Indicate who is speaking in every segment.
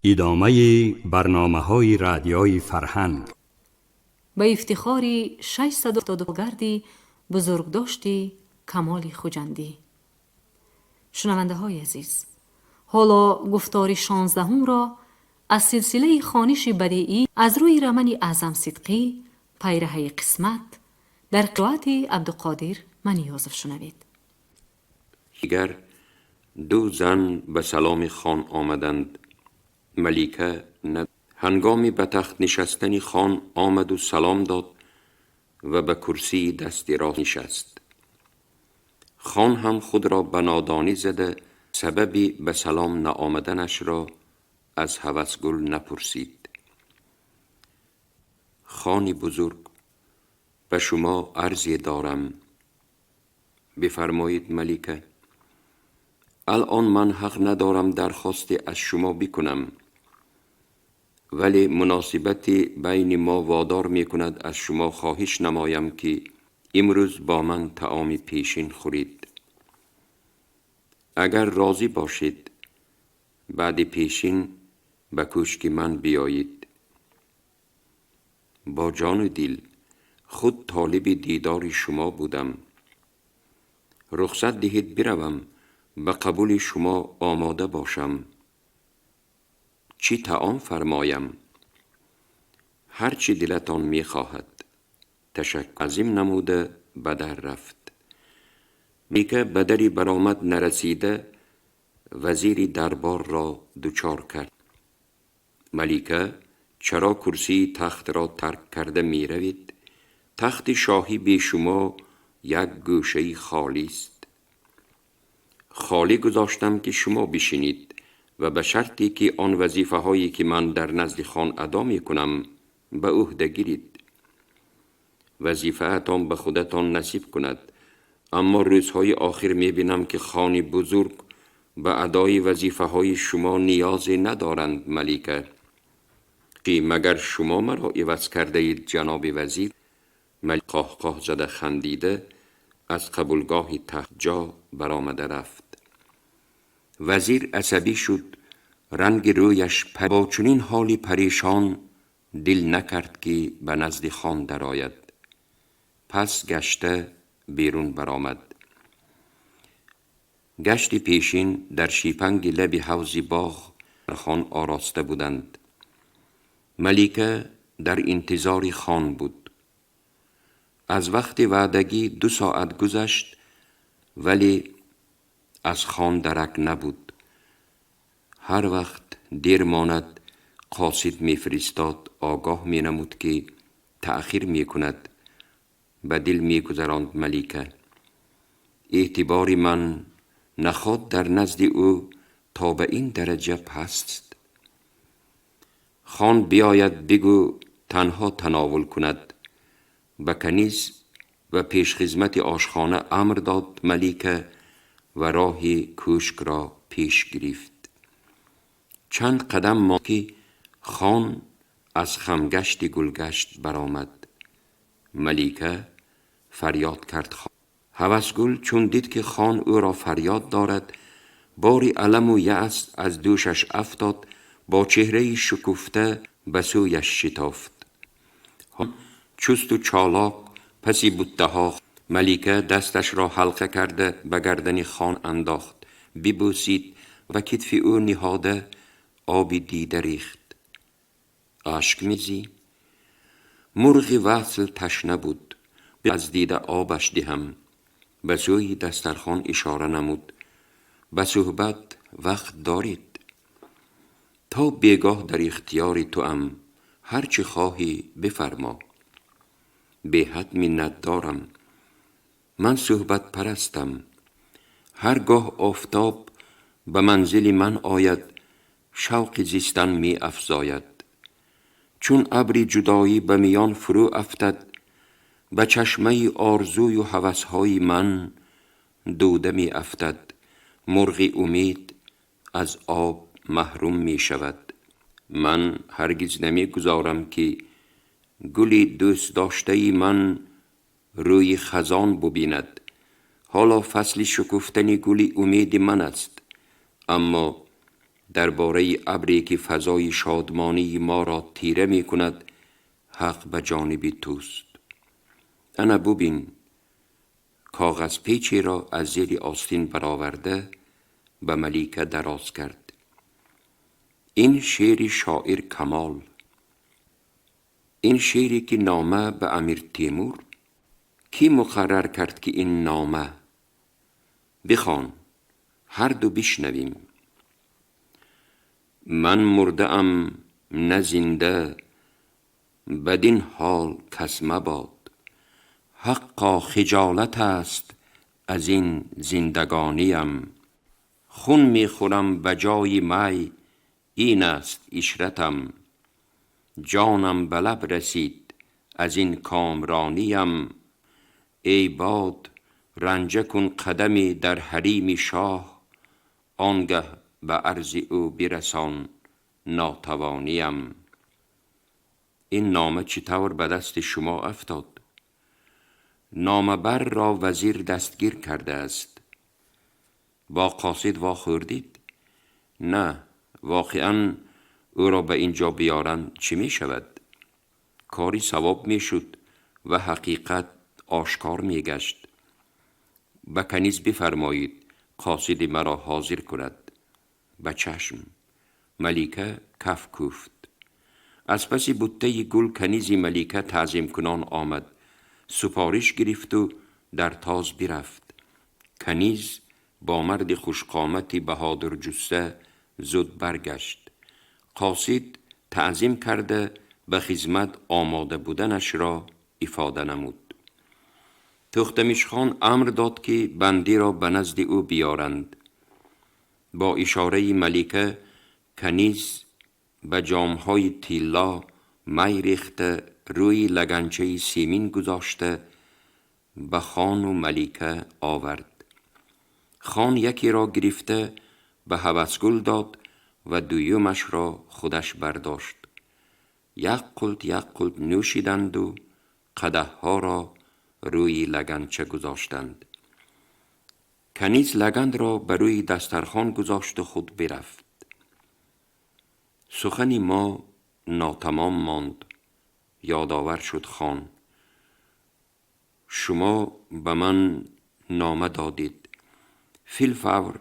Speaker 1: ادامه برنامه‌های رادیوی فرهنگ
Speaker 2: به افتخار 672 گردی بزرگداشتی کمال خوجندی. شنونده های عزیز، حالا گفتار 16 را از سلسله خوانش بدیعی از روی رمن اعظم صدقی پیره قسمت در قرائت عبدالقادر منیازف شنوید.
Speaker 3: دیگر دو زن به سلام خان آمدند. ملیکه هنگامی به تخت نشستن خان آمد و سلام داد و به کرسی دست راست نشست. خان هم خود را به نادانی زده سببی به سلام نآمدنش را از هوسگل نپرسید. خانی بزرگ، به شما عرضی دارم. بفرمایید ملیکه. الان من حق ندارم درخواستی از شما بکنم، ولی مناسبتی بین ما وادار می کند از شما خواهش نمایم که امروز با من طعام پیشین خورید. اگر راضی باشید بعد پیشین به کوشک من بیایید. با جان و دل خود طالب دیدار شما بودم. رخصت دهید بروم، به قبول شما آماده باشم. چی طعام فرمایم؟ هر چی دلتان می خواهد. تشکر عظیم نموده به در رفت. ملیکه به دری برآمد نرسیده وزیر دربار را دوچار کرد. ملیکه چرا کرسی تخت را ترک کرده می روید؟ تخت شاهی بی شما یک گوشه خالی است. خالی گذاشتم که شما بشینید و به شرطی که آن وظیفه هایی که من در نزد خان ادا می کنم به عهده گیرید. وظیفه اتان به خودتان نصیب کند، اما روزهای آخر می بینم که خانی بزرگ به ادای وظیفه های شما نیازی ندارند. ملیکه که مگر شما مرا عوض کرده اید جناب وزیر؟ ملیکه قاه زده خندیده از قبولگاه تخت جا برآمده رفت. وزیر عصبی شد، رنگ رویش با چنین حالی پریشان دل نکرد که به نزد خان درآید. پس گشته بیرون برآمد. گشت پیشین در شیپنگ لب حوض باغ خان آراسته بودند. ملیکه در انتظار خان بود. از وقت وعدگی 2 ساعت گذشت ولی از خان درک نبود. هر وقت دیر ماند قاصد می فرستاد آگاه می نمود که تأخیر می کند. به دل می گذراند ملیکه اعتبار من نخواد در نزد او تا به این درجه پست. خان بیاید بگو تنها تناول کند. به کنیز و پیش خدمت آشخانه امر داد ملیکه و راه کوشک را پیش گرفت. چند قدم ماند که خان از خمگشت گلگشت برآمد. ملیکه فریاد کرد. هوسگل چون دید که خان او را فریاد دارد، باری الم و یأس از دوشش افتاد. با چهره شکفته به سویش شتافت. چست و چالاک پسی بوته. ملیکه دستش را حلقه کرده به گردن خان انداخت، ببوسید و کتف او نهاده آبی دیده ریخت. اشک میزی؟ مرغ وصل تشنه بود، از دیده آبش دهم. به سوی دسترخوان اشاره نمود. به صحبت وقت دارید؟ تا بیگاه در اختیار تو ام، هر چی خواهی بفرما. به حد منت دارم. من صحبت پرستم. هرگاه آفتاب به منزل من آید، شوق زیستن می افزاید. چون ابر جدایی به میان فرو افتد، به چشمه آرزوی و هوسهای من دوده می افتد. مرغ امید از آب محروم می شود. من هرگز نمی گذارم که گلی دوست داشته من روی خزان ببیند. حالا فصل شکفتن گلی امید من است، اما درباره ابری که فضای شادمانی ما را تیره می کند حق به جانب توست. انا ببین، کاغذ پیچی را از زیر آستین برآورده به ملیکه دراز کرد. این شعر شاعر کمال، این شعری که نامه به امیر تیمور. کی مقرر کرد که این نامه؟ بخوان، هر دو بشنویم. من مرده ام نه زنده، بدین حال کس مباد. حقا خجالت است از این زندگانیم. خون میخورم به جای می، این است عشرتم. جانم به لب رسید از این کامرانیم. ای باد رنجه کن قدمی در حریم شاه، آنگه به عرض او برسان ناتوانیم. این نامه چطور به دست شما افتاد؟ نامه بر را وزیر دستگیر کرده است. با قاصد واخوردید؟ نه، واقعا او را به اینجا بیارن چی می شود؟ کاری ثواب می شد و حقیقت آشکار می گشت. به کنیز بفرمایید قاصد مرا حاضر کند. به چشم. ملیکه کف کوفت. از پس بوته گل کنیز ملیکه تعظیم کنان آمد. سپارش گرفت و در تاز برفت. کنیز با مرد خوشقامتی بهادر جثه زود برگشت. قاصد تعظیم کرده به خدمت آماده بودنش را افاده نمود. تختمیش خان امر داد که بندی را به نزد او بیارند. با اشاره ملیکه کنیز به جامهای طلا می ریخته روی لگنچه سیمین گذاشته به خان و ملیکه آورد. خان یکی را گرفته به هوسگل داد و دویمش را خودش برداشت. یک قلت نوشیدند و قدح‌ها را روی لگنچه گذاشتند. کنیز لگند را بر روی دسترخوان گذاشت و خود برفت. سخنی ما ناتمام ماند. یادآور شد خان. شما به من نامه دادید. فی الفور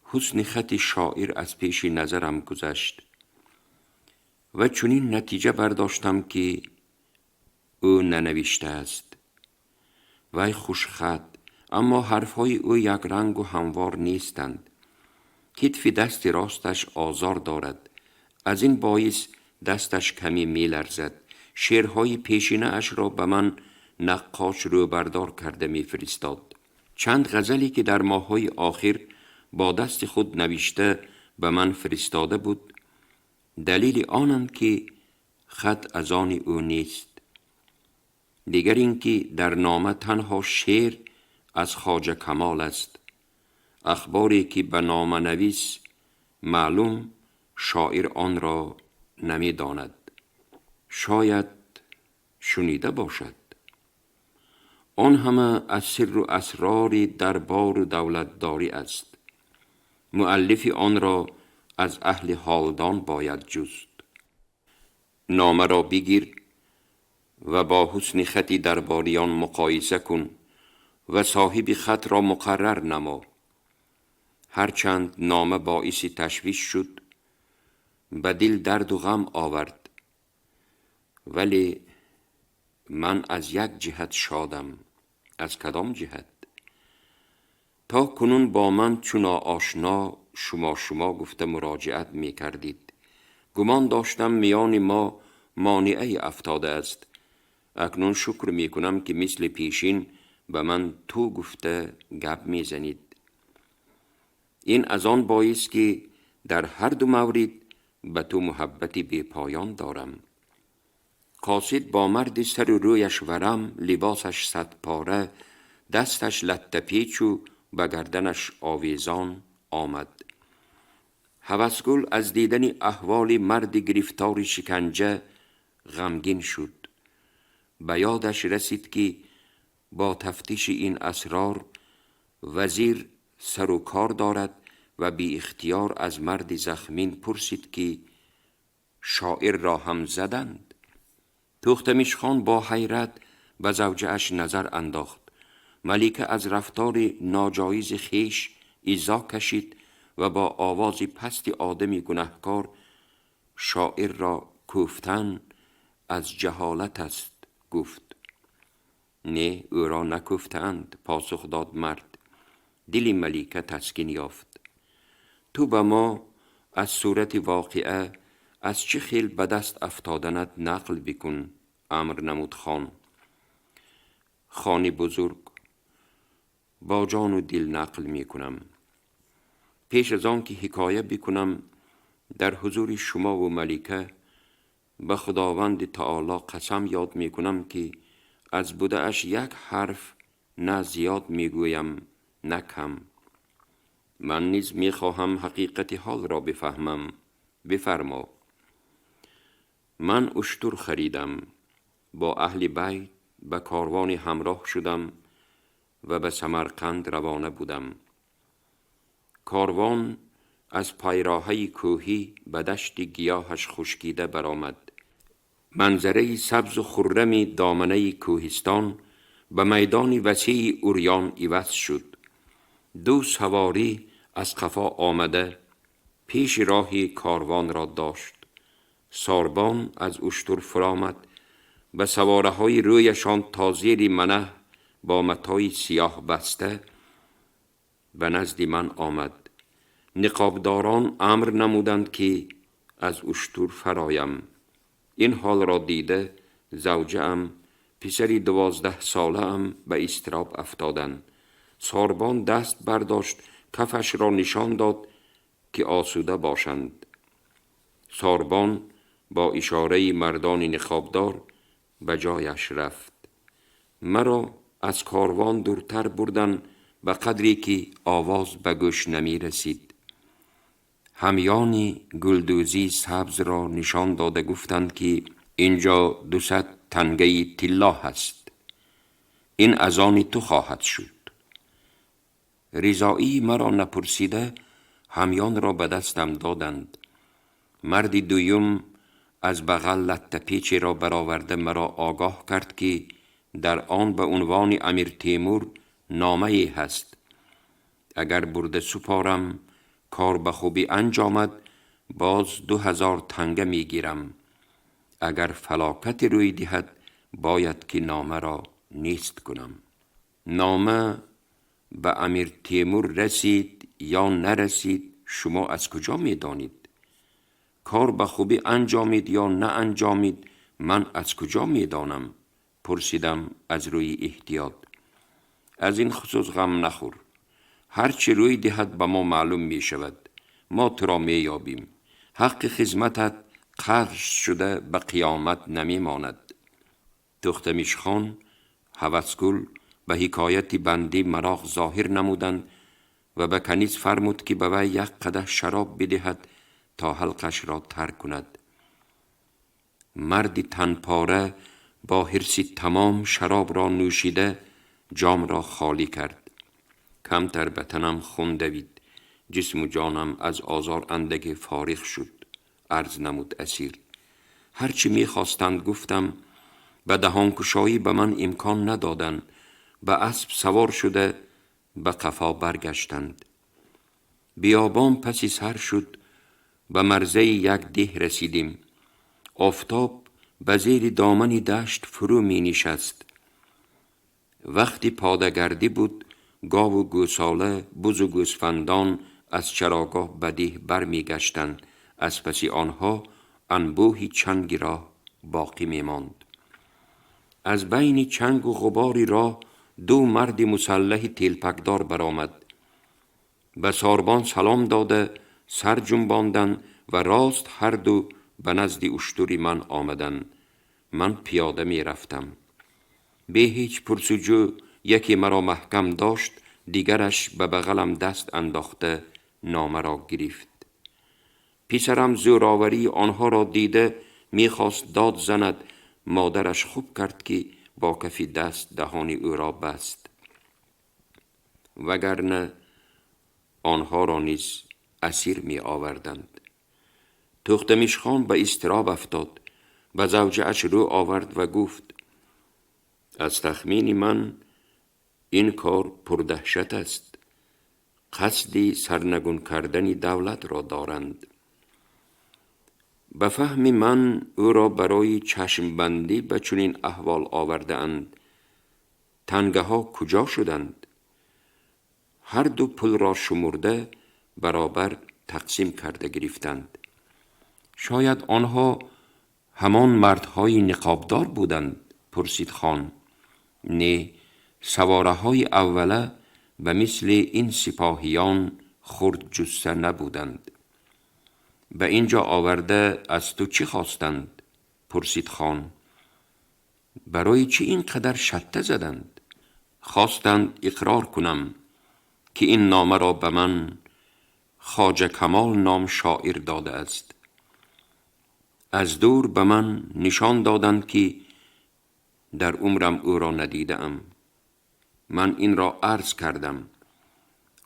Speaker 3: حسن خط شاعر از پیش نظرم گذشت و چنین نتیجه برداشتم که او ننوشته است. وی خوش خط، اما حرفهای او یک رنگ و هموار نیستند. کتف دست راستش آزار دارد. از این باعث دستش کمی می لرزد. شعرهای پیشینه اش را به من نقاش رو بردار کرده می فرستاد. چند غزلی که در ماه‌های آخر با دست خود نوشته به من فرستاده بود، دلیل آنند که خط از آن او نیست. دیگر اینکه در نامه تنها شعر از خواجه کمال است. اخباری که به نامه نویس معلوم شاعر آن را نمی داند. شاید شنیده باشد. آن همه از سر و اسرار دربار و دولتداری است. مؤلف آن را از اهل حالدان باید جست. نامه را بگیر و با حسن خطی درباریان مقایسه کن و صاحب خط را مقرر نما. هرچند نامه باعث تشویش شد، به دل درد و غم آورد، ولی من از یک جهت شادم. از کدام جهت؟ تا کنون با من چون آشنا شما گفته مراجعت می کردید. گمان داشتم میان ما مانعی افتاده است. اکنون شکر می کنم که مثل پیشین به من تو گفته گپ می زنید. این از آن باعث که در هر دو مورد به تو محبتی بی پایان دارم. قاصد با مرد سر و رویش ورم، لباسش 100 پاره، دستش لته پیچ و به گردنش آویزان آمد. هوسگل از دیدن احوال مرد گرفتار شکنجه غمگین شد. به یادش رسید که با تفتیش این اسرار وزیر سر و کار دارد و بی اختیار از مرد زخمین پرسید که شاعر را هم زدند. تختمیش خان با حیرت به زوجه اش نظر انداخت. ملیکه از رفتار ناجایز خیش ایزا کشید و با آوازی پستی آدمی گنهکار شاعر را کوفتن از جهالت است گفت. نه، او را نکوفتند، پاسخ داد مرد. دل ملیکه تسکین یافت. تو به ما از صورت واقعه از چه خیل به دست افتادنت نقل بکن، امر نمود خان. خانی بزرگ، با جان و دل نقل می کنم. پیش از آن که حکایه بکنم در حضور شما و ملیکه به خداوند تعالی قسم یاد می کنم که از بوده اش یک حرف نه زیاد می گویم نه کم. من نیز می خواهم حقیقت حال را بفهمم. بفرما. من اشتر خریدم، با اهل بیت به کاروان همراه شدم و به سمرقند روانه بودم. کاروان از پیراهه کوهی به دشت گیاهش خشکیده برآمد. منظره سبز و خرم دامنه کوهستان به میدان وسیع عریان عوض شد. دو سواری از قفا آمده پیش راهی کاروان را داشت. ساربان از اشتر فرآمد، به سواره های رویشان تازیر منه با متای سیاه بسته به نزد من آمد. نقابداران امر نمودند که از اشتر فرایم. این حال را دیده زوجه ام، پسری 12 ساله ام به اضطراب افتادند. ساربان دست برداشت، کفش را نشان داد که آسوده باشند. ساربان با اشاره مردان نقابدار به جایش رفت. مرا از کاروان دورتر بردن به قدری که آواز به گوش نمی رسید. همیان گلدوزی سبز را نشان داده گفتند که اینجا 200 تنگه طلا هست. این از آن تو خواهد شد. رضایی مرا نپرسیده همیان را به دستم دادند. مردی دویم از بغل لطه پیچی را برآورده مرا آگاه کرد که در آن به عنوان امیر تیمور نامه‌ای هست. اگر برده سپارم کار به خوبی انجامد باز 2000 تنگه می گیرم. اگر فلاکت روی دهد باید که نامه را نیست کنم. نامه به امیر تیمور رسید یا نرسید شما از کجا می دانید؟ کار به خوبی انجامید یا نه انجامید من از کجا می دانم؟ پرسیدم از روی احتیاط. از این خصوص غم نخور. هرچی روی دهد به ما معلوم می شود. ما تو را می یابیم. حق خدمتت قرض شده به قیامت نمی ماند. تختمیش خان هوسگل به حکایت بندی مراغ ظاهر نمودند و به کنیز فرمود که به وی 1 قدح شراب بدهد تا حلقش را ترک کند. مردی تنپاره با حرصی تمام شراب را نوشیده جام را خالی کرد. کمتر به تنم خون دوید. جسم و جانم از آزار اندک فارغ شد. عرض نمود اسیر. هرچی می خواستند گفتم. به دهانکشایی به من امکان ندادند. به اسب سوار شده به قفا برگشتند. بیابان پسی سر شد. به مرزه یک ده رسیدیم. آفتاب به زیر دامنی دشت فرو می نشست. وقتی پادگردی بود گاو و گوساله بز و گوسفندان از چراگاه به ده بر می گشتند. از پس آنها انبوهی چنگی را باقی می ماند. از بین چنگ و غباری را 2 مرد مسلح تیلپکدار برآمد. به ساربان سلام داده سر جنباندند و راست هر دو به نزد اشتری من آمدند. من پیاده می رفتم. به هیچ پرسجو یکی مرا محکم داشت، دیگرش به بغلم دست انداخته نامه را گرفت. پسرم زوراوری آنها را دیده میخواست داد زند. مادرش خوب کرد که با کفی دست دهان او را بست. وگرنه آنها را نیز اسیر می آوردند. تختمیش خان به اضطراب افتاد و زوجه‌اش رو آورد و گفت: از تخمین من این کار پردهشت است. قصدی سرنگون کردن دولت را دارند. به فهم من او را برای چشم بندی به چنین احوال آورده اند. تنگه ها کجا شدند؟ هر دو پل را شمرده برابر تقسیم کرده گرفتند. شاید آنها همان مردهای نقابدار بودند؟ پرسید خان. نه، سواره های اوله به مثل این سپاهیان خرد جثه نبودند. به اینجا آورده از تو چی خواستند؟ پرسید خان. برای چی اینقدر شته زدند؟ خواستند اقرار کنم که این نامه را به من خواجه کمال نام شاعر داده است. از دور به من نشان دادند که در عمرم او را ندیدم. من این را عرض کردم.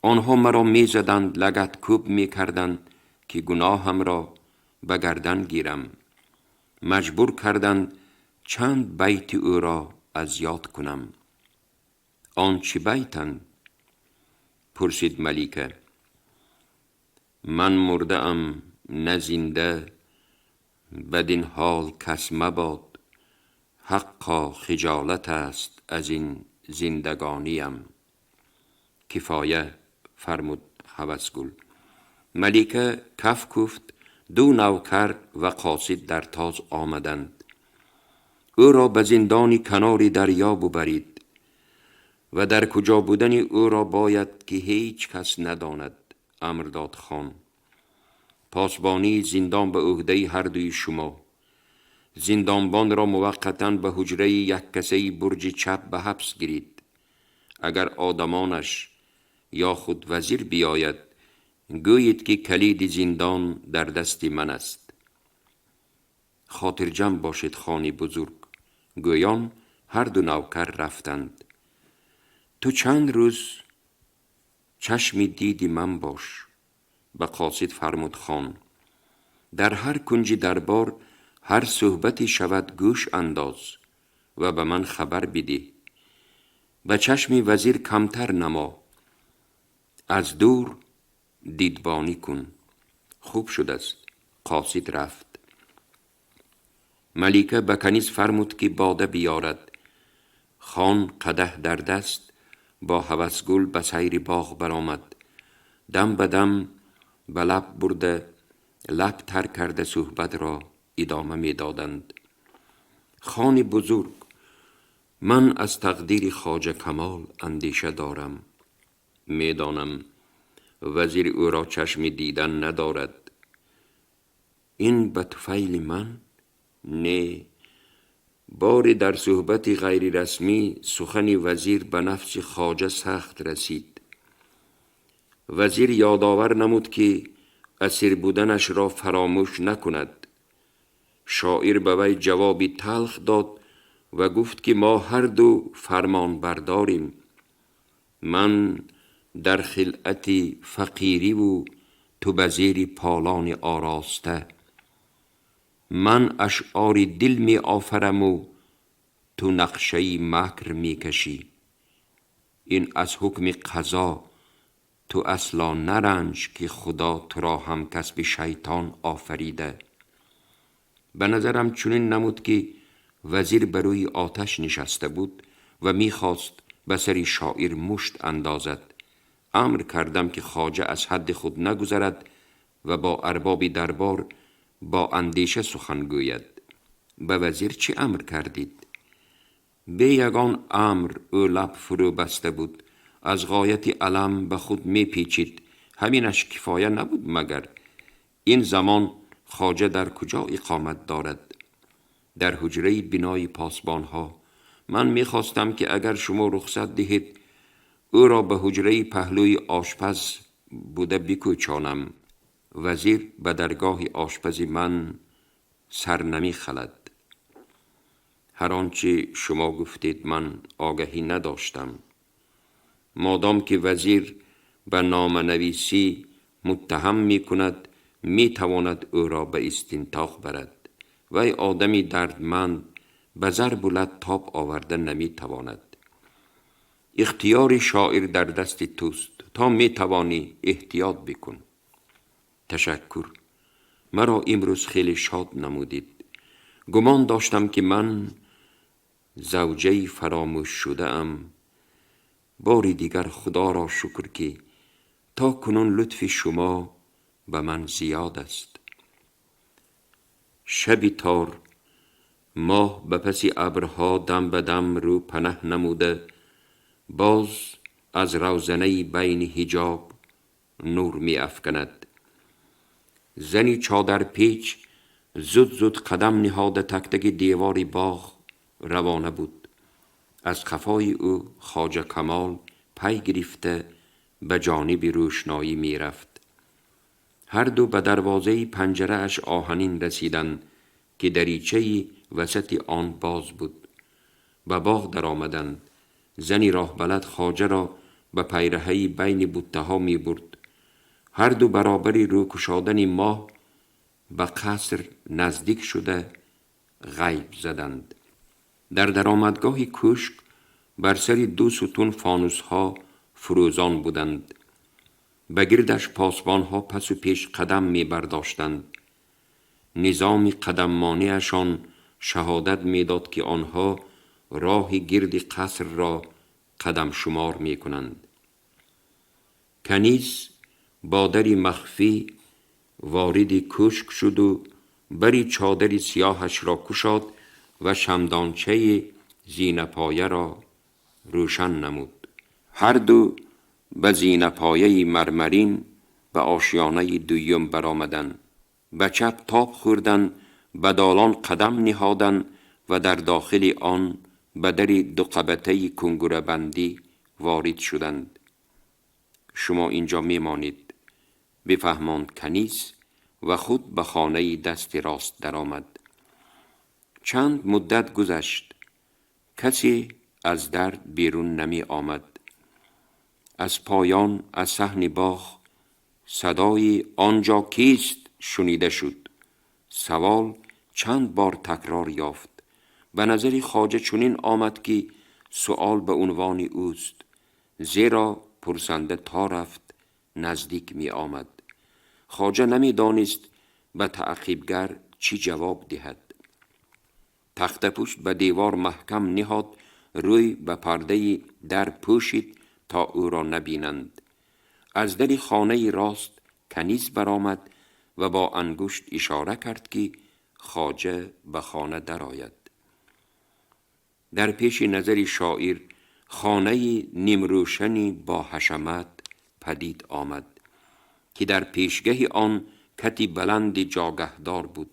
Speaker 3: آنها مرا می زدند، لگد کوب می کردند که گناهم را به گردن گیرم. مجبور کردند چند بیت او را از یاد کنم. آن چه بیتند؟ پرسید ملیکه. من مرده ام نه زنده، بدین حال کس مباد. حقا خجالت است از این زندگانیم. کفایه، فرمود هوسگل. ملیکه کف کوفت. دو نوکر و قاصد در تاز آمدند. او را به زندانی کنار دریا ببرید و در کجا بودن او را باید که هیچ کس نداند. امر داد خان. پاسبانی زندان به عهده هر دوی شما. زندانبان را موقتاً به حجره یک کسه برج چپ به حبس گیرید. اگر آدمانش یا خود وزیر بیاید، گویید که کلید زندان در دست من است. خاطر جمع باشید خانی بزرگ. گویان هر دو نوکر رفتند. تو چند روز چشمی دیدی من باش. به قاصد فرمود خان. در هر کنج دربار هر صحبتی شود گوش انداز و به من خبر بده. به چشم وزیر کمتر نما. از دور دیدبانی کن. خوب شد است. قاصد رفت. ملیکه به کنیز فرمود که باده بیارد. خان قدح در دست با هوسگل به سیر باغ برآمد. دم به دم به لب برده، لب تر کرده صحبت را ادامه می دادند. خان بزرگ، من از تقدیر خواجه کمال اندیشه دارم. می دانم وزیر او را چشم دیدن ندارد. این به طفیل من؟ نه. باری در صحبت غیر رسمی سخن وزیر به نفس خواجه سخت رسید. وزیر یادآور نمود که اسیر بودنش را فراموش نکند. شاعر به وی جوابی تلخ داد و گفت که ما هر دو فرمان برداریم. من در خلعت فقیری و تو به زیر پالان آراسته. من اشعار دل می آفرم و تو نقشه مکر می کشی. این از حکم قضا، تو اصلا نرنج که خدا تو را هم کسب شیطان آفریده. به نظرم چنین نمود که وزیر بروی آتش نشسته بود و میخواست به سر شاعر مشت اندازد. امر کردم که خواجه از حد خود نگذرد و با ارباب دربار با اندیشه سخن گوید. به وزیر چه امر کردید؟ به یگان امر او لب فرو بسته بود. از غایت علم به خود می پیچید. همینش کفایه نبود مگر؟ این زمان خواجه در کجا اقامت دارد؟ در حجره بنای پاسبان ها. من می خواستم که اگر شما رخصت دهید او را به حجره پهلوی آشپز بوده بکوچانم. وزیر به درگاه آشپز من سر نمی خلد. هر آنچه شما گفتید من آگهی نداشتم. مادام که وزیر به نامه‌نویسی متهم می کند، می تواند او را به استنطاق برد. وی آدمی دردمند به ضرب و لطاب آورده نمی تواند. اختیار شاعر در دست توست، تا می توانی احتیاط بکن. تشکر. مرا امروز خیلی شاد نمودید. گمان داشتم که من زوجه فراموش شده ام. باری دیگر خدا را شکر که تا کنون لطف شما به من زیاد است. شبی تار، ماه به پس ابرها دم به دم رو پناه نموده، باز از روزنه بین حجاب نور می افکند. زنی چادر پیچ زود زود قدم نهاده تک تک دیواری باغ روانه بود. از خفای او خواجه کمال پی گرفته به جانب روشنایی می رفت. هر دو به دروازه پنجره اش آهنین رسیدند که دریچه وسط آن باز بود. به باغ در آمدند. زنی راه بلد خواجه را به پیرهی بین بوته ها می برد. هر دو برابری رو کشادن ماه به قصر نزدیک شده غیب زدند. در درآمدگاه کوشک بر سر 2 ستون فانوس ها فروزان بودند. به گردش پاسبان ها پس و پیش قدم می برداشتند. نظام قدممانی اشان شهادت می داد که آنها راه گرد قصر را قدم شمار می کنند. کنیز با دری مخفی وارد کوشک شد و بری چادر سیاهش را کشاد و شمدانچه زینه‌پایه را روشن نمود. هر دو به زینه‌پایه مرمرین به آشیانه دویم برآمدند. به چپ تاب خوردند، به دالان قدم نهادند و در داخل آن به در 2 قبته کنگره بندی وارد شدند. شما اینجا میمانید، بفهماند کنیز و خود به خانه دست راست درآمد. چند مدت گذشت. کسی از در بیرون نمی آمد. از پایان از صحن باغ صدای آنجا کیست شنیده شد. سوال چند بار تکرار یافت. به نظر خواجه چنین آمد که سؤال به عنوان اوست، زیرا پرسنده تا رفت نزدیک می آمد. خواجه نمی دانست به تعقیبگر چی جواب دهد. تخت پوست به دیوار محکم نهاد، روی به پرده در پوشید تا او را نبینند. از در خانه راست کنیز برآمد و با انگشت اشاره کرد که خواجه به خانه درآید. در پیش نظر شاعر خانه نیمروشنی با حشمت پدید آمد که در پیشگه آن کتی بلند جاگهدار بود.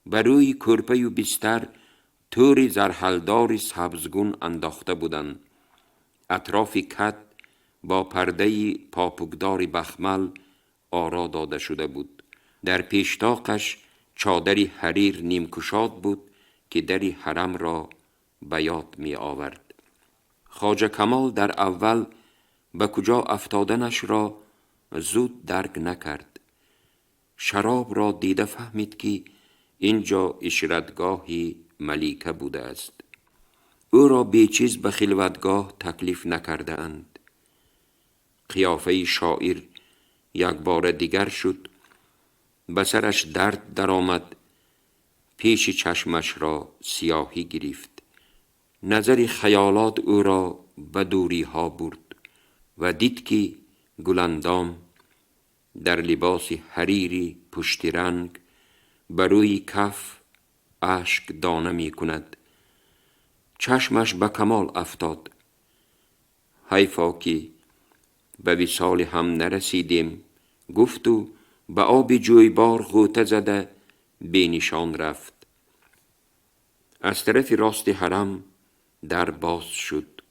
Speaker 3: بر روی کرپه و بستر توری زرحلدار سبزگون انداخته بودند. اطراف کت با پرده پاپوکدار بخمل آرا داده شده بود. در پیشتاقش چادری حریر نیمکشاد بود که دری حرم را به یاد می آورد. خواجه کمال در اول به کجا افتادنش را زود درک نکرد. شراب را دیده فهمید که اینجا اشرتگاهی ملیکه بوده است. او را بیچیز به خلوتگاه تکلیف نکرده اند. قیافه شاعر یک بار دیگر شد. به سرش درد درآمد. پیش چشمش را سیاهی گرفت. نظر خیالات او را به دوری ها برد و دید که گلندام در لباس حریری پشتی رنگ بر روی کف اشک دانه می کند. چشمش به کمال افتاد. حیفا که به وصال هم نرسیدیم، گفت و به آب جویبار غوطه زده بی نشان رفت. از طرف راست حرم در باز شد.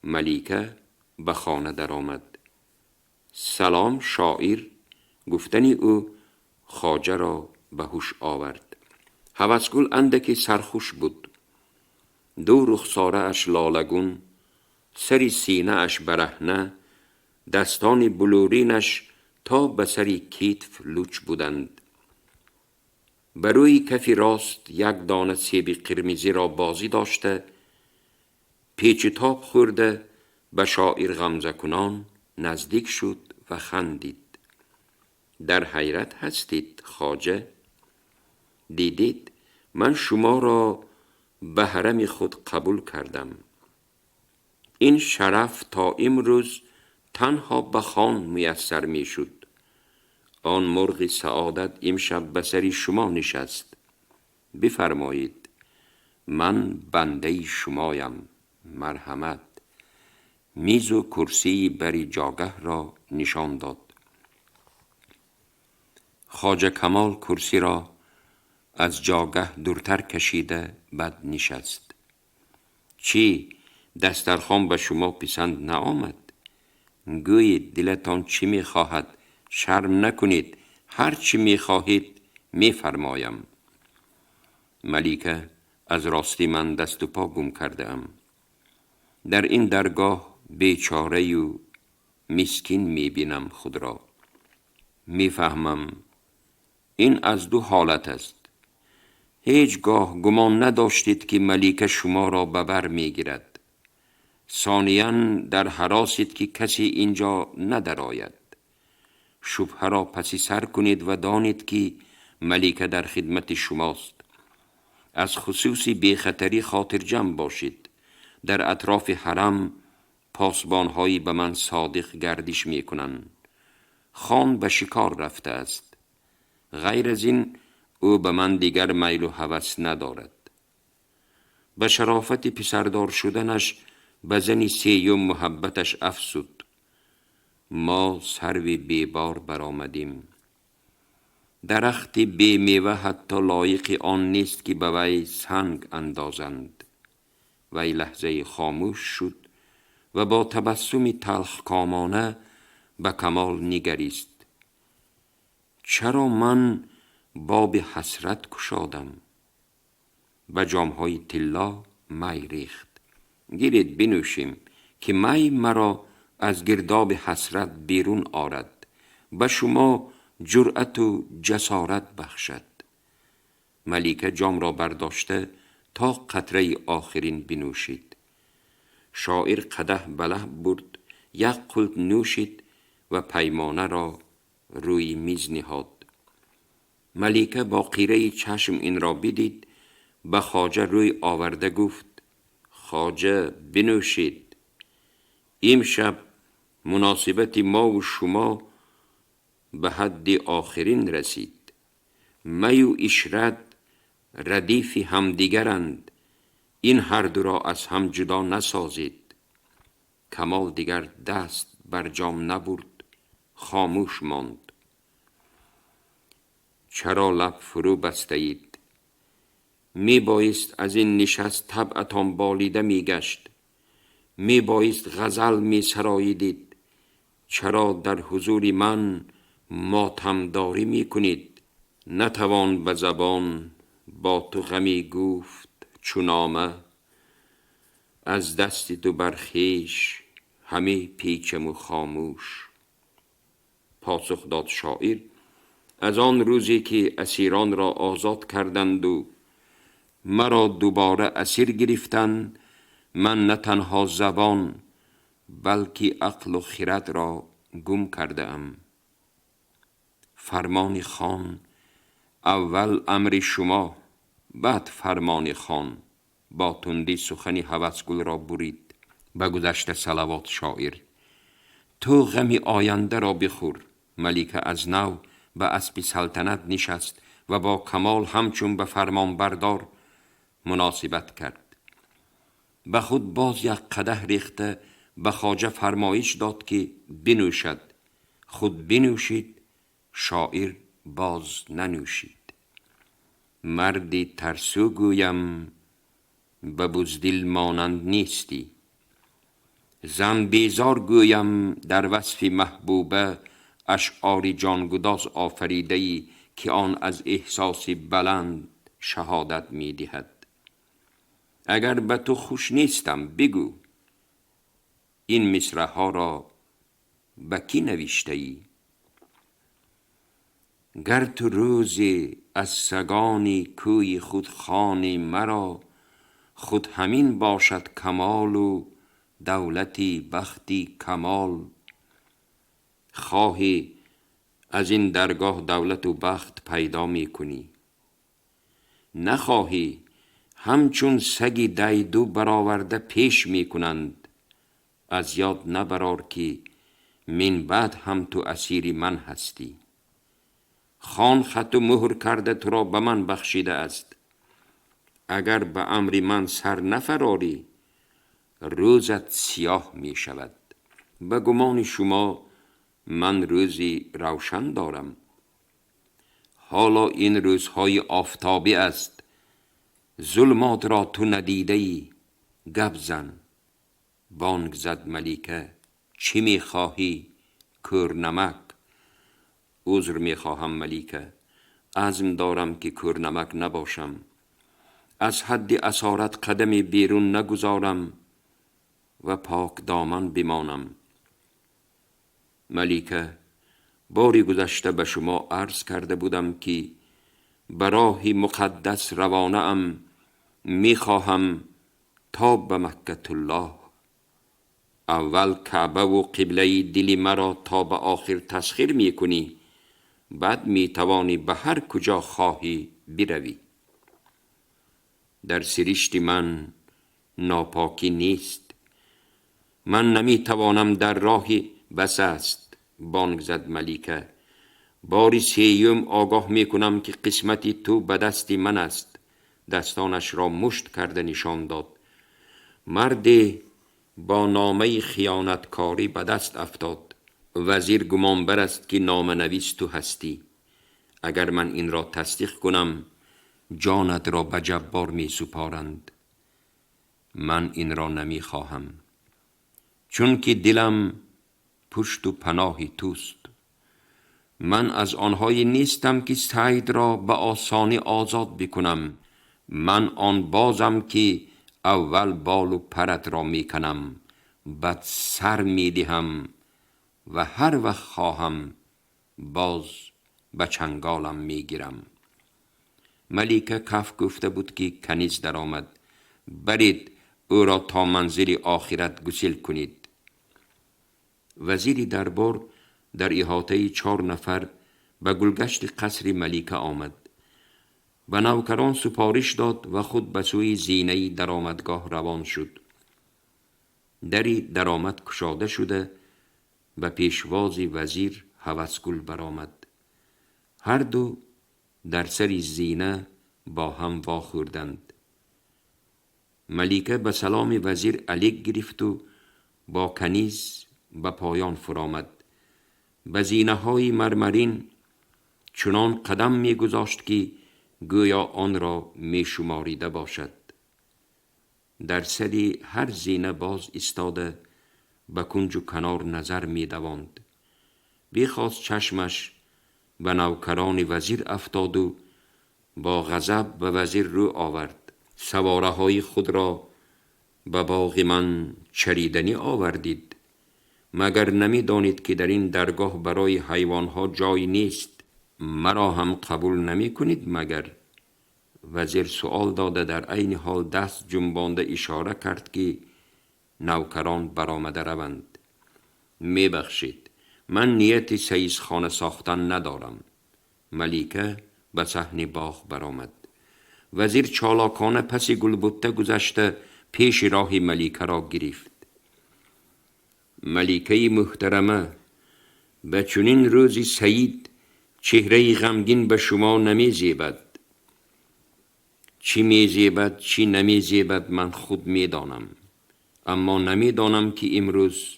Speaker 3: ملیکه به خانه در آمد. سلام شاعر گفتنی او خواجه را به هوش آورد. هوسگل اندکی سرخوش بود. 2 رخساره اش لالگون، سری سینه اش برهنه دستان بلورینش تا به سری کتف لوچ بودند. بر روی کف راست یک دانه سیب قرمزی را بازی داشته، پیچ تاب خورده به شاعر غمزه کنان نزدیک شد و خندید. در حیرت هستید خواجه؟ دیدید من شما را به حرم خود قبول کردم. این شرف تا امروز تنها به خان میسر می شد. آن مرغ سعادت امشب به سر شما نشست. بفرمایید، من بنده شمایم. مرحمت. میز و کرسی بر جاگه را نشان داد. خواجه کمال کرسی را از جاگه دورتر کشیده بعد نشست. چی دسترخوان به شما پسند نآمد؟ گویید دلتان چی می خواهد؟ شرم نکنید، هر چی می خواهید می فرمایم. ملیکه از راستی من دست و پا گم کرده ام. در این درگاه بیچاره و مسکین می بینم خود را. می فهمم این از دو حالت است. هیچگاه گمان نداشتید که ملیکه شما را به بر می گیرد. ثانیاً در هراسید که کسی اینجا ندراید. شبهه را پسی سر کنید و دانید که ملیکه در خدمت شماست. از خصوصی بی خطری خاطر جمع باشید. در اطراف حرم پاسبانهایی به من صادق گردش می کنند. خان به شکار رفته است. غیر از این او به من دیگر میل و هوس ندارد. به شرافت پسردار شدنش به زنی سیم محبتش افزود. ما سروی بیبار برآمدیم. درخت بی میوه حتی لایق آن نیست که به وی سنگ اندازند. وی لحظه خاموش شد و با تبسمی تلخ کامانه به کمال نگریست. چرا من باب حسرت گشادم؟ به جامهای طلا می ریخت. گیرید بنوشیم که می مرا از گرداب حسرت بیرون آرد. به شما جرأت و جسارت بخشد. ملیکه جام را برداشته تا قطره آخرین بنوشید. شاعر قدح به لب برد، یک قلت نوشید و پیمانه را روی میز نهاد. ملیکه با خیره چشم این را بدید، به خواجه روی آورده گفت: خواجه بنوشید. امشب مناسبت ما و شما به حد آخرین رسید. می و عشرت ردیف همدیگرند. این هر دو را از هم جدا نسازید. کمال دیگر دست بر جام نبرد، خاموش ماند. چرا لب فرو بسته اید؟ می بایست از این نشست طبعتان بالیده می گشت. می بایست غزل می سراییدید. چرا در حضور من ماتمداری می کنید؟ نتوان به زبان با تو غمی گفت چون نامه. از دست تو برخیش همه پیچم و خاموش. پاسخ داد شاعر: از آن روزی که اسیران را آزاد کردند و مرا دوباره اسیر گرفتند، من نه تنها زبان بلکه عقل و خرد را گم کرده ام. فرمان خان، اول امر شما بعد فرمان خان. با تندی سخنی هوسگل را برید. به گذشته صلوات شاعر: تو غم آینده را بخور. ملیکه از نو به اسب سلطنت نشست و با کمال همچون به فرمان بردار مناسبت کرد. به خود باز یک قدح ریخته به خواجه فرمایش داد که بنوشد. خود بنوشید، شاعر باز ننوشید. مردی ترسو گویم به بزدل مانند نیستی. زن بیزار گویم در وصف محبوبه اشعاری جانگداز آفریده‌ای که آن از احساس بلند شهادت می دهد. اگر به تو خوش نیستم بگو. این مصرع‌ها را به کی نوشته ای؟ گر تو روزی از سگانی کوی خود خوانی مرا، خود همین باشد کمال و دولتی بختی کمال. خواهی از این درگاه دولت و بخت پیدا می کنی، نخواهی همچون سگی دیدو برآورده پیش می کنند. از یاد نبرار که من بعد هم تو اسیری من هستی. خان خط و مهر کرده تو را به من بخشیده است. اگر به امر من سر نفراری روزت سیاه می شود. به گمان شما من روزی روشن دارم. حالا این روزهای آفتابی است، ظلمات را تو ندیده ای. گپ زن. بانگ زد ملیکه چی می خواهی؟ کورنمک. عذر می خواهم ملیکه، عزم دارم که کورنمک نباشم. از حد اسارت قدمی بیرون نگذارم و پاک دامن بمانم. ملیکه، باری گذشته به شما عرض کرده بودم که به راهی مقدس روانه ام. می خواهم تا به مکة الله. اول کعبه و قبله دلی مرا تا به آخر تسخیر می کنی، بعد می توانی به هر کجا خواهی بروی. در سرشت من ناپاکی نیست. من نمی توانم در راهی بس است. بانگ زد ملیکه. باری سیوم آگاه می کنم که قسمتی تو به دستی من است. دستانش را مشت کرده نشان داد. مردی با نامه خیانتکاری به دست افتاد. وزیر گمانبر است که نامه نویس تو هستی. اگر من این را تصدیق کنم جانت را به جبار می سپارند. من این را نمی خواهم، چون که دلم پشت و پناهی توست. من از آنهایی نیستم که سید را به آسانی آزاد بکنم. من آن بازم که اول بال و پرت را می کنم، بعد سر می دهم و هر وقت خواهم باز به چنگالم می گیرم. ملیکه کف گفته بود که کنیز در آمد. برید او را تا منزل آخرت گسیل کنید. وزیر دربار در احاطه 4 نفر به گلگشت قصر ملیکه آمد. به نوکران سپارش داد و خود به سوی زینه درآمدگاه روان شد. دری درآمد گشاده شده به پیشواز وزیر هوسگل برآمد. هر دو در سر زینه با هم واخوردند. ملیکه به سلام وزیر علیک گرفت و با کنیز به پایان فرآمد. به زینه های مرمرین چنان قدم می گذاشت که گویا آن را می شماریده باشد. در سر هر زینه باز ایستاده به کنج و کنار نظر می دواند. بیخواست چشمش به نوکران وزیر افتاد و با غضب به وزیر رو آورد. سواره های خود را به باغ من چریدنی آوردید. مگر نمی دانید که در این درگاه برای حیوان ها جای نیست؟ مرا هم قبول نمی کنید مگر؟ وزیر سؤال داده در عین حال دست جنبانده اشاره کرد که نوکران برآمده روند. می بخشید، من نیت سیزخانه ساختن ندارم. ملیکه به صحن باغ برآمد. وزیر چالاکانه پس گلبته گذشته پیش راه ملیکه را گرفت. ملیکه محترمه، به چنین روزی سید چهره غمگین به شما نمی زیبد. چی می زیبد چی نمی زیبد من خود می دانم، اما نمی دانم که امروز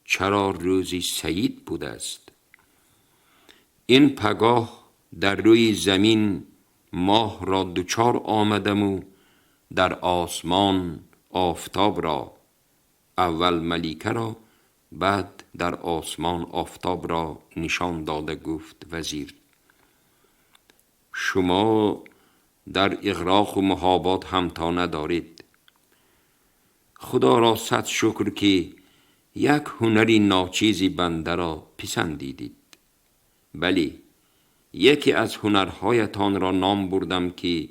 Speaker 3: چرا روزی سید بوده است. این پگاه در روی زمین ماه را دوچار آمدم و در آسمان آفتاب را. اول ملیکه را بعد در آسمان آفتاب را نشان داده گفت وزیر. شما در اغراق و محابات همتا ندارید. خدا را صد شکر که یک هنری ناچیزی بنده را پسندیدید. بلی، یکی از هنرهایتان را نام بردم که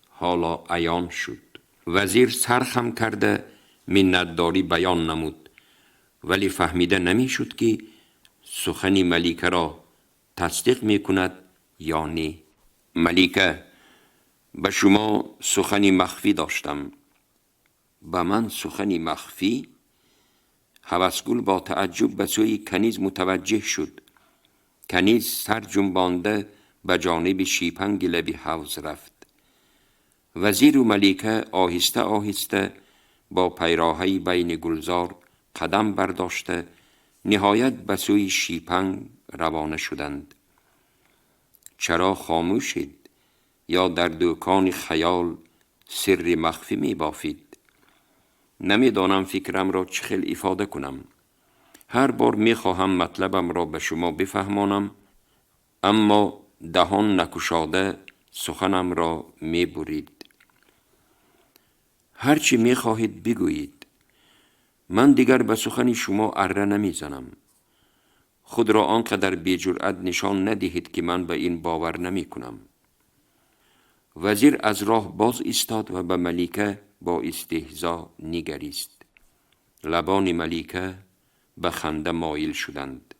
Speaker 3: حالا عیان شد. وزیر سرخم کرده منتداری بیان نمود، ولی فهمیده نمی شد که سخن ملیکه را تصدیق می کند یا نه. ملیکه: به شما سخنی مخفی داشتم. به من سخنی مخفی؟ هوسگل با تعجب به سوی کنیز متوجه شد. کنیز سر جنبانده به جانب شیپنگ لب حوض رفت. وزیر و ملیکه آهسته آهسته با پیراهی بین گلزار قدم برداشته نهایت به سوی شیپنگ روانه شدند. چرا خاموشید؟ یا در دکان خیال سر مخفی می بافید؟ نمی دانم فکرم را چه خیل افاده کنم. هر بار می خواهم مطلبم را به شما بفهمانم، اما دهان نکشاده سخنم را می برید. هرچی می خواهید بگویید. من دیگر به سخن شما اره نمی زنم. خود را آنقدر بی جرأت نشان ندهید که من به این باور نمی کنم. وزیر از راه باز ایستاد و به ملیکه با استهزا نگریست. لبان ملیکه به خنده مایل شدند.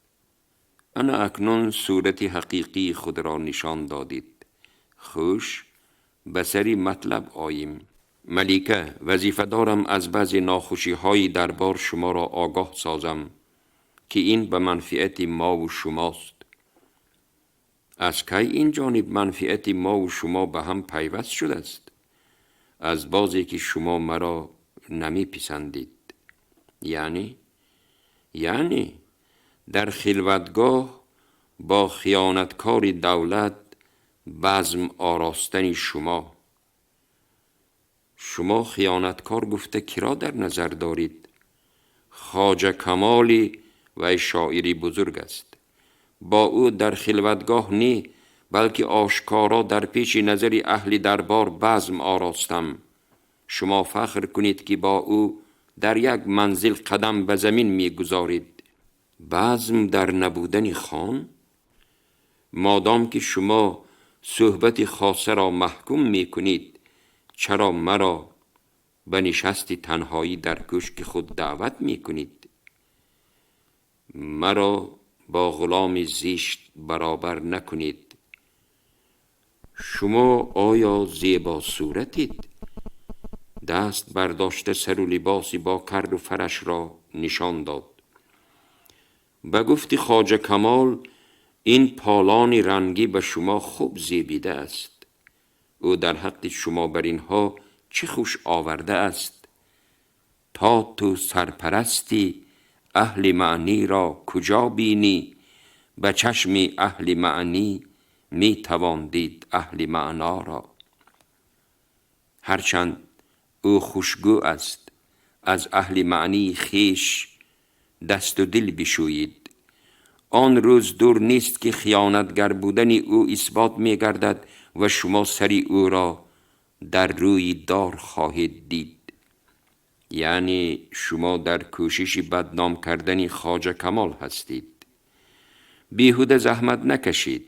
Speaker 3: انا اکنون صورت حقیقی خود را نشان دادید. خوش، به سری مطلب آییم. ملیکه، وظیفه دارم از بعضی ناخوشی های دربار شما را آگاه سازم که این به منفعت ما و شماست. از کی این جانب منفعت ما و شما به هم پیوست شده است؟ از بازی که شما مرا نمی پسندید. یعنی در خلوتگاه با خیانتکار دولت بزم آراستن شما خیانتکار گفته کرا در نظر دارید؟ خواجه کمالی و شاعری بزرگ است. با او در خلوتگاه نه، بلکه آشکارا در پیش نظر اهل دربار بزم آراستم. شما فخر کنید که با او در یک منزل قدم به زمین می گذارید. بزم در نبودن خان؟ مادام که شما صحبت خاصه را محکوم می کنید، چرا مرا به نشست تنهایی در کشک خود دعوت می کنید؟ مرا با غلام زشت برابر نکنید. شما آیا زیبا صورتید؟ دست برداشته سر و لباسی با کرد و فرش را نشان داد. به گفت خواجه کمال این پالان رنگی به شما خوب زیبیده است. او در حق شما بر اینها چه خوش آورده است؟ تا تو سرپرستی اهل معنی را کجا بینی؟ به چشم اهل معنی می توان دید اهل معنا را. هرچند او خوشگو است، از اهل معنی خیش دست و دل بشویید. آن روز دور نیست که خیانتگر بودن او اثبات می گردد و شما سری او را در روی دار خواهید دید. یعنی شما در کوشش بدنام کردن خواجه کمال هستید. بیهوده زحمت نکشید.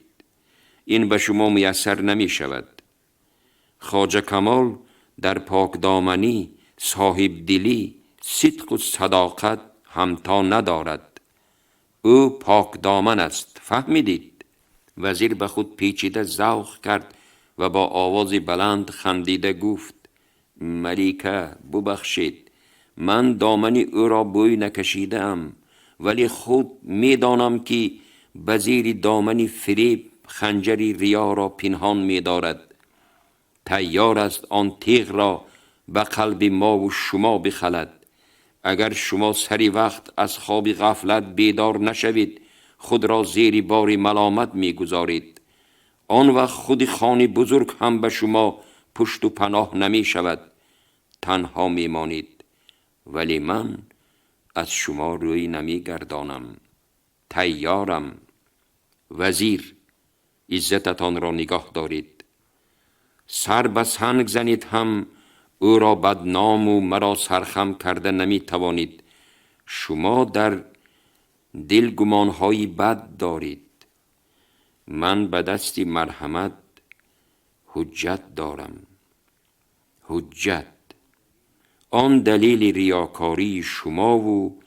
Speaker 3: این به شما میسر نمی شود. خواجه کمال در پاک دامنی، صاحب دلی، صدق و صداقت همتا ندارد. او پاک دامن است. فهمیدید؟ وزیر به خود پیچیده ذوق کرد و با آواز بلند خندیده گفت: ملیکه ببخشید، من دامن او را بوی نکشیدم، ولی خود می دانم که به زیر دامن فریب خنجری ریا را پنهان می دارد. تیار است آن تیغ را به قلب ما و شما بخلد. اگر شما سری وقت از خواب غفلت بیدار نشوید، خود را زیر بار ملامت می گذارید. آن وقت خود خان بزرگ هم به شما پشت و پناه نمی شود. تنها می مانید. ولی من از شما روی نمی گردانم. تیارم. وزیر، عزتتان را نگاه دارید. سر به سنگ زنید هم او را بدنام و مرا سرخم کرده نمی توانید. شما در دل گمانهایی بد دارید. من به دستی مرحمت حجت دارم. حجت آن دلیل ریاکاری شما و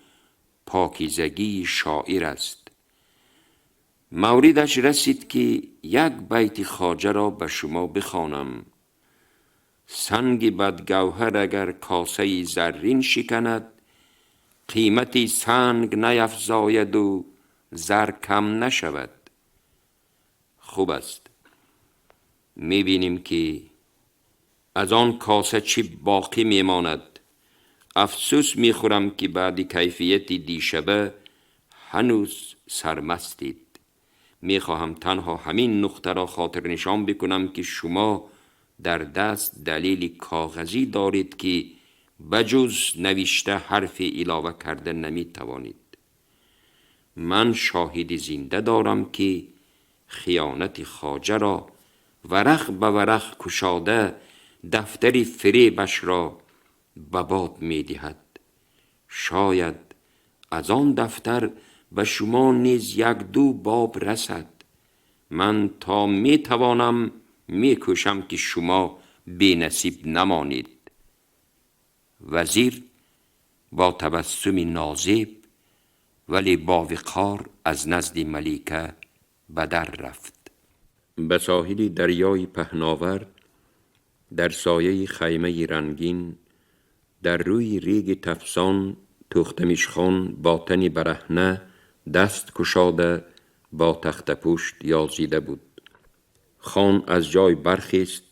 Speaker 3: پاکیزگی شاعر است. موردش رسید که یک بیت خواجه را به شما بخوانم. سنگ بدگوهر اگر کاسه زرین شکند، قیمتی سنگ نیفزاید و زر کم نشود. خوب است. میبینیم که از آن کاسه چی باقی میماند. افسوس میخورم که بعد کیفیت دیشبه هنوز سرمستید. میخواهم تنها همین نقطه را خاطر نشان بکنم که شما در دست دلیل کاغذی دارید که بجز نوشته حرف علاوه کرده نمیتوانید. من شاهد زنده دارم که خیانت خواجه را ورق به ورق کشاده دفتر فریبش را به باد میدهد. شاید از آن دفتر به شما نیز یک دو باب رسد. من تا میتوانم میکوشم که شما بی نصیب نمانید. وزیر با تبسم نازب ولی با وقار از نزد ملیکه به در رفت. به ساحل دریای پهناور، در سایه خیمه رنگین، در روی ریگ تفسان، تختمیش خان با تنی برهنه دست کشاده با تخت پشت یازیده بود. خان از جای برخیست،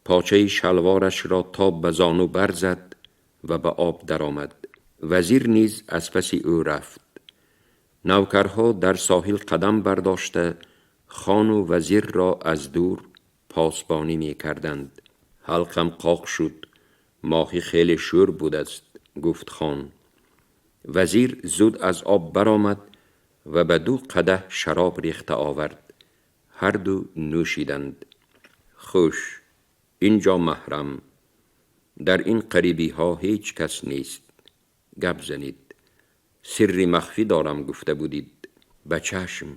Speaker 3: پاچه شلوارش را تا به زانو برزد و به آب درآمد. وزیر نیز از پس او رفت. نوکرها در ساحل قدم برداشته خان و وزیر را از دور پاسبانی می کردند. حلقم قاق شد. ماهی خیلی شور بود است، گفت خان. وزیر زود از آب برآمد و به 2 قدح شراب ریخته آورد. هر دو نوشیدند. خوش، اینجا محرم، در این قریبی ها هیچ کس نیست. گپ زنید. سری مخفی دارم گفته بودید. به چشم.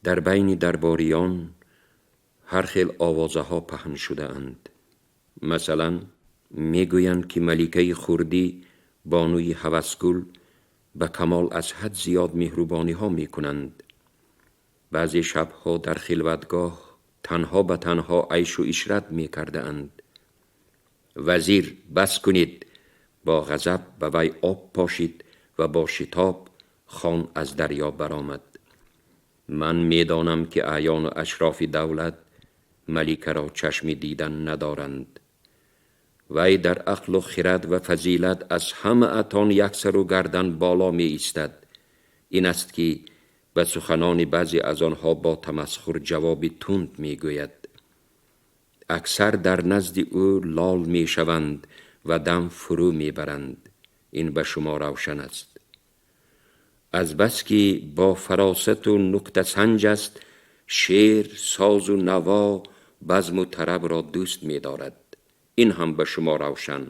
Speaker 3: در بین درباریان هر خیل آوازه ها پهن شده اند. مثلا میگویند که ملیکه خردی بانوی هوسگل به کمال از حد زیاد مهربانی ها می کنند. بعضی شبها در خلوتگاه تنها به تنها عیش و عشرت می کرده اند. وزیر بس کنید. با غضب به وی آب پاشید و با شتاب خان از دریا برآمد. من میدانم که اعیان و اشراف دولت ملیکه را چشم دیدن ندارند. وی در عقل و خرد و فضیلت از همه اتان یک سر و گردن بالا می ایستد. این است که به سخنان بعضی از آنها با تمسخر جواب تند می گوید. اکثر در نزد او لال می شوند و دم فرو می برند. این به شما روشن است. از بس که با فراست و نکته سنج است، شعر، ساز و نوا، بزم و طرب را دوست می دارد. این هم به شما روشن.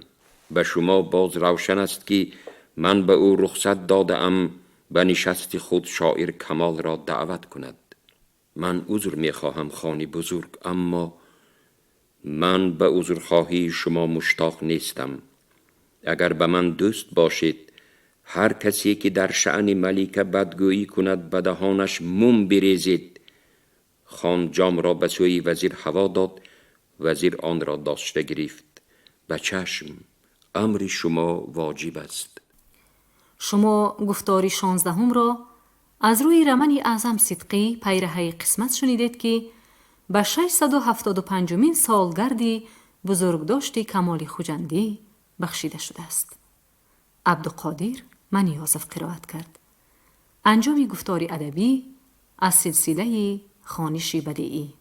Speaker 3: به شما باز روشن است که من به او رخصت داده ام به نشست خود شاعر کمال را دعوت کند. من عذر می خواهم خانی بزرگ، اما من به عذرخواهی شما مشتاق نیستم. اگر به من دوست باشید، هر کسی که در شأن ملیکه بدگویی کند به دهانش موم بریزید. خان جام را به سوی وزیر هوا داد. وزیر آن را داشته گرفت. به چشم، امر شما واجب است.
Speaker 2: شما گفتاری 16 را از روی رمن اعظم صدقی پیرهه قسمت شنیدید که به 675مین سالگردی بزرگداشت کمال خجندی بخشیده شده است. عبدالقادر منیازف قرائت کرد. انجام گفتاری ادبی از سلسله خوانش بدیعی.